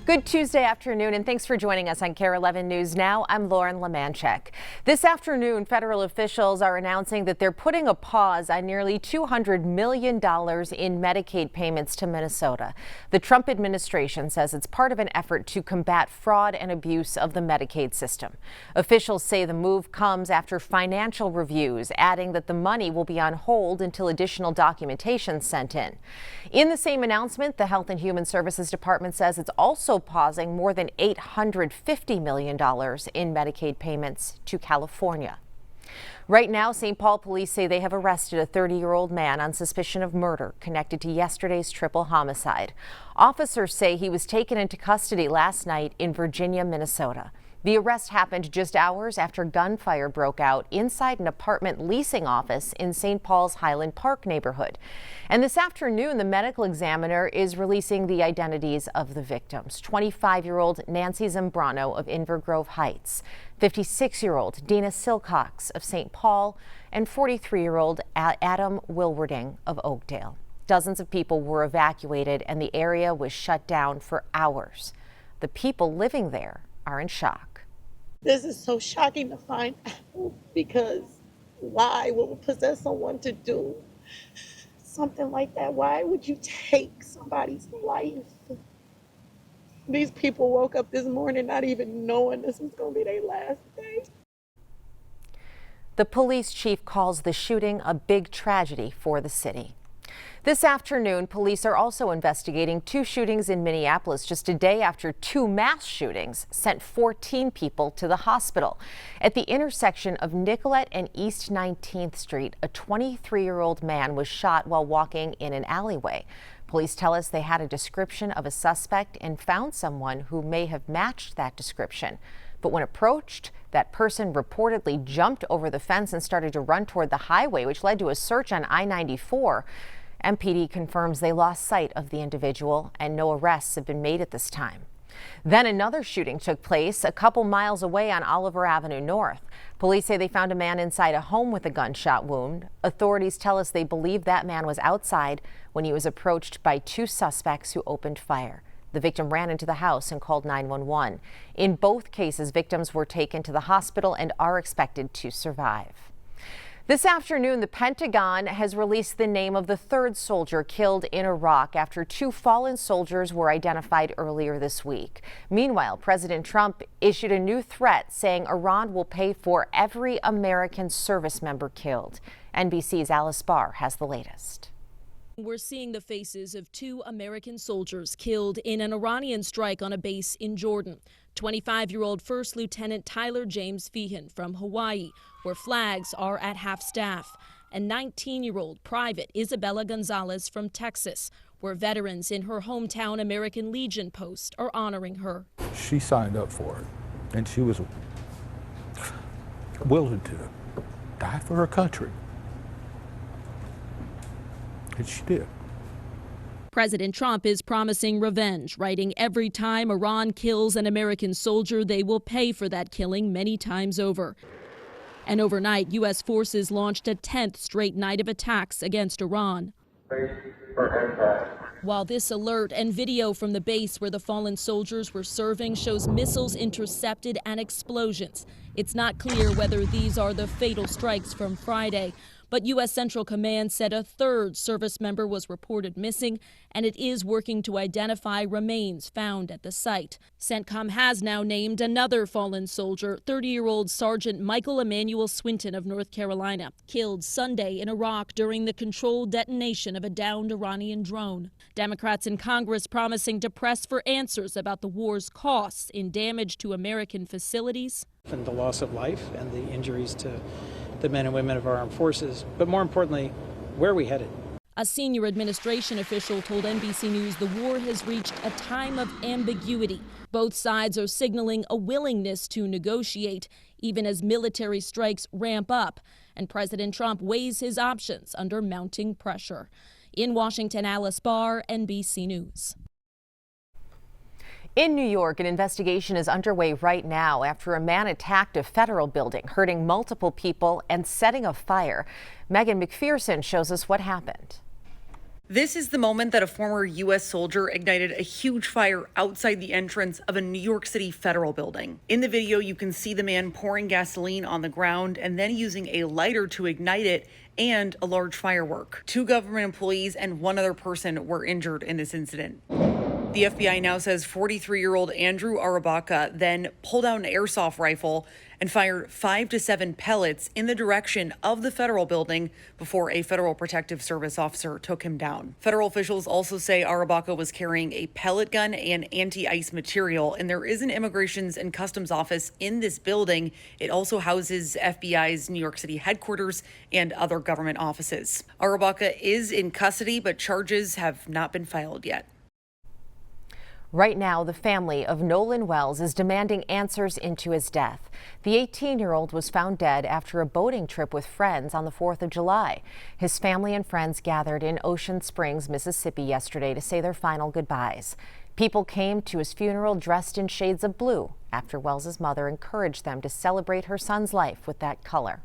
Good Tuesday afternoon, and thanks for joining us on Kare 11 News Now. I'm Lauren Lemanchek. This afternoon, federal officials are announcing that they're putting a pause on nearly $200 million in Medicaid payments to Minnesota. The Trump administration says it's part of an effort to combat fraud and abuse of the Medicaid system. Officials say the move comes after financial reviews, adding that the money will be on hold until additional documentation is sent in. In the same announcement, the Health and Human Services Department says it's also pausing more than $850 million in Medicaid payments to California. Right now, St. Paul police say they have arrested a 30-year-old man on suspicion of murder connected to yesterday's triple homicide. Officers say he was taken into custody last night in Virginia, Minnesota. The arrest happened just hours after gunfire broke out inside an apartment leasing office in St. Paul's Highland Park neighborhood. And this afternoon, the medical examiner is releasing the identities of the victims. 25-year-old Nancy Zambrano of Inver Grove Heights, 56-year-old Dina Silcox of St. Paul, and 43-year-old Adam Wilwarding of Oakdale. Dozens of people were evacuated and the area was shut down for hours. The people living there are in shock. This is so shocking to find out, because why would possess someone to do something like that? Why would you take somebody's life? These people woke up this morning not even knowing this was going to be their last day. The police chief calls the shooting a big tragedy for the city. This afternoon, police are also investigating two shootings in Minneapolis just a day after two mass shootings sent 14 people to the hospital. At the intersection of Nicollet and East 19th Street, a 23-year-old man was shot while walking in an alleyway. Police tell us they had a description of a suspect and found someone who may have matched that description. But when approached, that person reportedly jumped over the fence and started to run toward the highway, which led to a search on I-94. MPD confirms they lost sight of the individual and no arrests have been made at this time. Then another shooting took place a couple miles away on Oliver Avenue North. Police say they found a man inside a home with a gunshot wound. Authorities tell us they believe that man was outside when he was approached by two suspects who opened fire. The victim ran into the house and called 911. In both cases, victims were taken to the hospital and are expected to survive. This afternoon, the Pentagon has released the name of the third soldier killed in Iraq after two fallen soldiers were identified earlier this week. Meanwhile, President Trump issued a new threat saying Iran will pay for every American service member killed. NBC's Alice Barr has the latest. We're seeing the faces of two American soldiers killed in an Iranian strike on a base in Jordan. 25-year-old First Lieutenant Tyler James Feehan from Hawaii, where flags are at half-staff, and 19-year-old Private Isabella Gonzalez from Texas, where veterans in her hometown American Legion post are honoring her. She signed up for it, and she was willing to die for her country. And she did. President Trump is promising revenge, writing every time Iran kills an American soldier, they will pay for that killing many times over. And overnight, U.S. forces launched a 10th straight night of attacks against Iran. While this alert and video from the base where the fallen soldiers were serving shows missiles intercepted and explosions, it's not clear whether these are the fatal strikes from Friday. But U.S. Central Command said a third service member was reported missing, and it is working to identify remains found at the site. CENTCOM has now named another fallen soldier, 30-year-old Sergeant Michael Emmanuel Swinton of North Carolina, killed Sunday in Iraq during the controlled detonation of a downed Iranian drone. Democrats in Congress promising to press for answers about the war's costs in damage to American facilities. And the loss of life and the injuries to the men and women of our armed forces, but more importantly, where are we headed? A senior administration official told NBC News the war has reached a time of ambiguity. Both sides are signaling a willingness to negotiate, even as military strikes ramp up, and President Trump weighs his options under mounting pressure. In Washington, Alice Barr, NBC News. In New York, an investigation is underway right now after a man attacked a federal building, hurting multiple people and setting a fire. Megan McPherson shows us what happened. This is the moment that a former U.S. soldier ignited a huge fire outside the entrance of a New York City federal building. In the video, you can see the man pouring gasoline on the ground and then using a lighter to ignite it and a large firework. 2 government employees and 1 other person were injured in this incident. The FBI now says 43-year-old Andrew Arabaca then pulled out an airsoft rifle and fired 5 to 7 pellets in the direction of the federal building before a Federal Protective Service officer took him down. Federal officials also say Arabaca was carrying a pellet gun and anti-ice material, and there is an Immigrations and Customs office in this building. It also houses FBI's New York City headquarters and other government offices. Arabaca is in custody, but charges have not been filed yet. Right now, the family of Nolan Wells is demanding answers into his death. The 18-year-old was found dead after a boating trip with friends on the 4th of July. His family and friends gathered in Ocean Springs, Mississippi yesterday to say their final goodbyes. People came to his funeral dressed in shades of blue after Wells's mother encouraged them to celebrate her son's life with that color.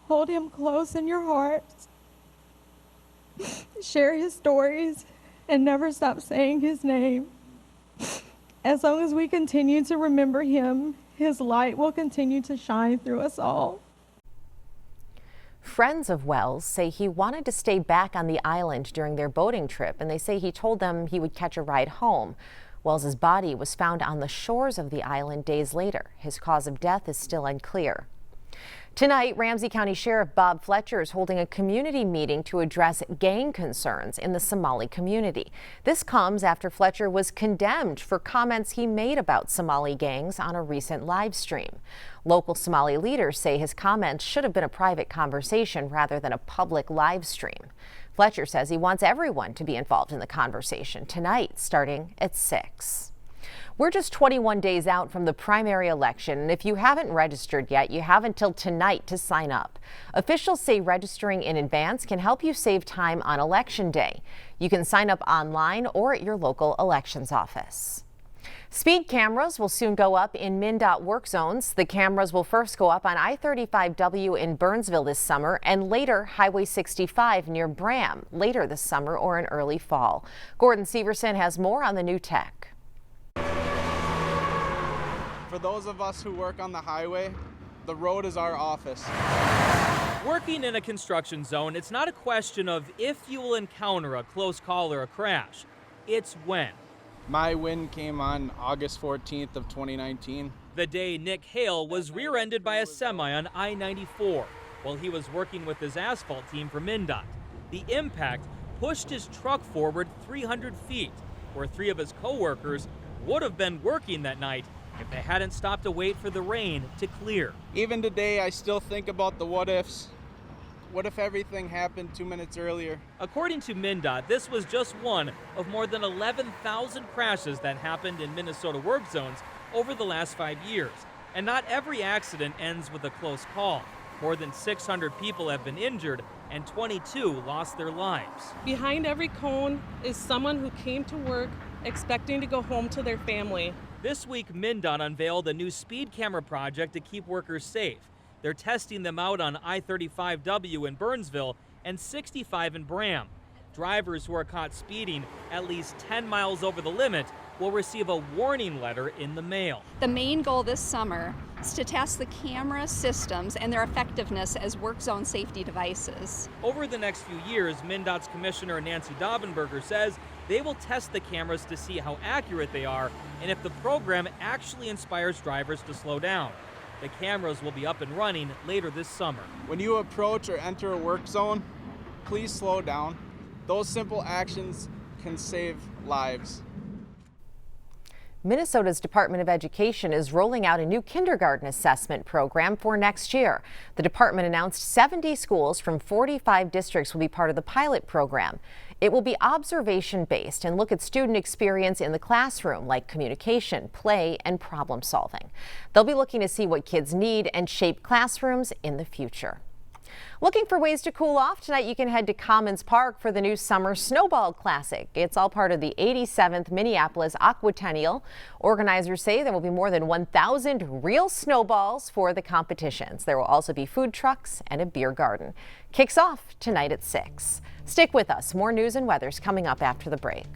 Hold him close in your hearts. Share his stories. And never stop saying his name. As long as we continue to remember him, his light will continue to shine through us all. Friends of Wells say he wanted to stay back on the island during their boating trip, and they say he told them he would catch a ride home. Wells's body was found on the shores of the island days later. His cause of death is still unclear. Tonight, Ramsey County Sheriff Bob Fletcher is holding a community meeting to address gang concerns in the Somali community. This comes after Fletcher was condemned for comments he made about Somali gangs on a recent live stream. Local Somali leaders say his comments should have been a private conversation rather than a public live stream. Fletcher says he wants everyone to be involved in the conversation tonight, starting at 6. We're just 21 days out from the primary election, and if you haven't registered yet, you have until tonight to sign up. Officials say registering in advance can help you save time on Election Day. You can sign up online or at your local elections office. Speed cameras will soon go up in MnDOT work zones. The cameras will first go up on I-35W in Burnsville this summer and later Highway 65 near Bram later this summer or in early fall. Gordon Severson has more on the new tech. For those of us who work on the highway, the road is our office. Working in a construction zone, it's not a question of if you will encounter a close call or a crash. It's when. My win came on August 14th of 2019. The day Nick Hale was rear-ended by a semi on I-94 while he was working with his asphalt team for MnDOT. The impact pushed his truck forward 300 feet, where 3 of his co-workers would have been working that night if they hadn't stopped to wait for the rain to clear. Even today, I still think about the what ifs. What if everything happened 2 minutes earlier? According to MnDOT, this was just one of more than 11,000 crashes that happened in Minnesota work zones over the last 5 years. And not every accident ends with a close call. More than 600 people have been injured and 22 lost their lives. Behind every cone is someone who came to work expecting to go home to their family. This week, MnDOT unveiled a new speed camera project to keep workers safe. They're testing them out on I-35W in Burnsville and 65 in Bram. Drivers who are caught speeding at least 10 miles over the limit will receive a warning letter in the mail. The main goal this summer is to test the camera systems and their effectiveness as work zone safety devices. Over the next few years, MnDOT's Commissioner Nancy Daubenberger says they will test the cameras to see how accurate they are and if the program actually inspires drivers to slow down. The cameras will be up and running later this summer. When you approach or enter a work zone, please slow down. Those simple actions can save lives. Minnesota's Department of Education is rolling out a new kindergarten assessment program for next year. The department announced 70 schools from 45 districts will be part of the pilot program. It will be observation-based and look at student experience in the classroom, like communication, play, and problem solving. They'll be looking to see what kids need and shape classrooms in the future. Looking for ways to cool off? Tonight you can head to Commons Park for the new Summer Snowball Classic. It's all part of the 87th Minneapolis Aquatennial. Organizers say there will be more than 1,000 real snowballs for the competitions. There will also be food trucks and a beer garden. Kicks off tonight at 6. Stick with us. More news and weather's coming up after the break.